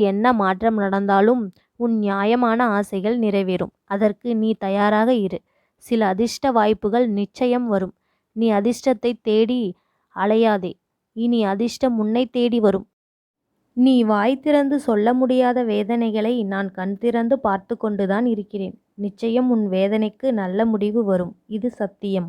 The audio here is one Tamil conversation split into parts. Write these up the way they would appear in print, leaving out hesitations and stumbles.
என்ன மாற்றம் நடந்தாலும் உன் நியாயமான ஆசைகள் நிறைவேறும். அதற்கு நீ தயாராக இரு. சில அதிர்ஷ்ட வாய்ப்புகள் நிச்சயம் வரும். நீ அதிர்ஷ்டத்தை தேடி அலையாதே. இனி அதிர்ஷ்டம் உன்னை தேடி வரும். நீ வாய் திறந்து சொல்ல முடியாத வேதனைகளை நான் கண் திறந்து பார்த்து கொண்டுதான் இருக்கிறேன். நிச்சயம் உன் வேதனைக்கு நல்ல முடிவு வரும். இது சத்தியம்.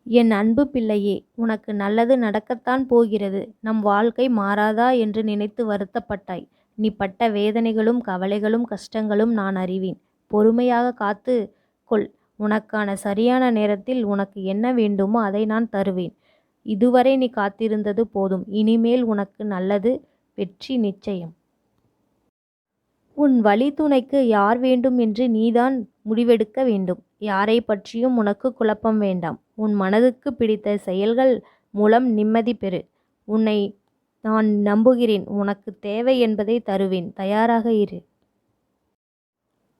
என் அன்பு பிள்ளையே, உனக்கு நல்லது நடக்கத்தான் போகிறது. நம் வாழ்க்கை மாறாதா என்று நினைத்து வருத்தப்பட்டாய். நீ பட்ட வேதனைகளும் கவலைகளும் கஷ்டங்களும் நான் அறிவேன். பொறுமையாக காத்து கொள். உனக்கான சரியான நேரத்தில் உனக்கு என்ன வேண்டுமோ அதை நான் தருவேன். இதுவரை நீ காத்திருந்தது போதும். இனிமேல் உனக்கு நல்லது, வெற்றி நிச்சயம். உன் வழித்துணைக்கு யார் வேண்டும் என்று நீதான் முடிவெடுக்க வேண்டும். யாரை பற்றியும் உனக்கு குழப்பம் வேண்டாம். உன் மனதுக்கு பிடித்த செயல்கள் மூலம் நிம்மதி பெறு. உன்னை நான் நம்புகிறேன். உனக்கு தேவை என்பதை தருவேன். தயாராக இரு.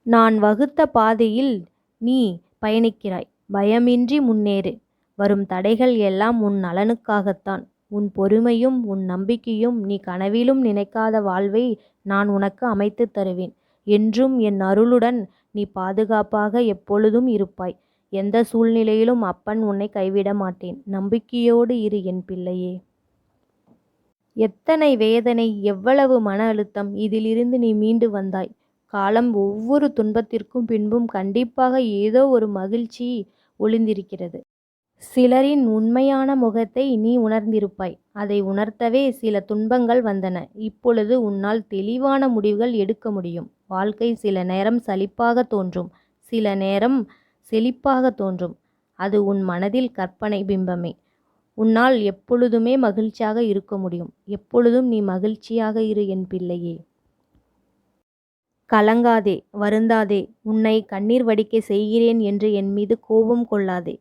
நான் வகுத்த பாதையில் நீ பயணிக்கிறாய். பயமின்றி முன்னேறு. வரும் தடைகள் எல்லாம் உன் நலனுக்காகத்தான். உன் பொறுமையும் உன் நம்பிக்கையும் நீ கனவிலும் நினைக்காத வாழ்வை நான் உனக்கு அமைத்து தருவேன். என்றும் என் அருளுடன் நீ பாதுகாப்பாக எப்பொழுதும் இருப்பாய். எந்த சூழ்நிலையிலும் அப்பன் உன்னை கைவிட மாட்டேன். நம்பிக்கையோடு இரு என் பிள்ளையே. எத்தனை வேதனை, எவ்வளவு மன அழுத்தம்! இதிலிருந்து நீ மீண்டு வந்தாய். காலம் ஒவ்வொரு துன்பத்திற்கும் பின்பும் கண்டிப்பாக ஏதோ ஒரு மகிழ்ச்சி ஒளிந்திருக்கிறது. சிலரின் உண்மையான முகத்தை நீ உணர்ந்திருப்பாய். அதை உணர்த்தவே சில துன்பங்கள் வந்தன. இப்பொழுது உன்னால் தெளிவான முடிவுகள் எடுக்க முடியும். வாழ்க்கை சில நேரம் சலிப்பாக தோன்றும், சில நேரம் செழிப்பாக தோன்றும். அது உன் மனதில் கற்பனை பிம்பமே. உன்னால் எப்பொழுதுமே மகிழ்ச்சியாக இருக்க முடியும். எப்பொழுதும் நீ மகிழ்ச்சியாக இரு என் பிள்ளையே. கலங்காதே, வருந்தாதே. உன்னை கண்ணீர் வடிக்க செய்கிறேன் என்று என் மீது கோபம் கொள்ளாதே.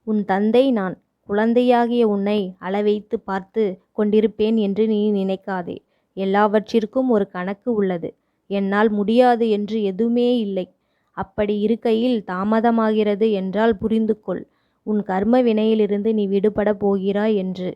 உன் தந்தை நான். குழந்தையாகிய உன்னை அளவைத்து பார்த்து கொண்டிருப்பேன் என்று நீ நினைக்காதே. எல்லாவற்றிற்கும் ஒரு கணக்கு உள்ளது. என்னால் முடியாது என்று எதுவுமே இல்லை. அப்படி இருக்கையில் தாமதமாகிறது என்றால் புரிந்து கொள். உன் கர்ம வினையிலிருந்து நீ விடுபட போகிறாய் என்று.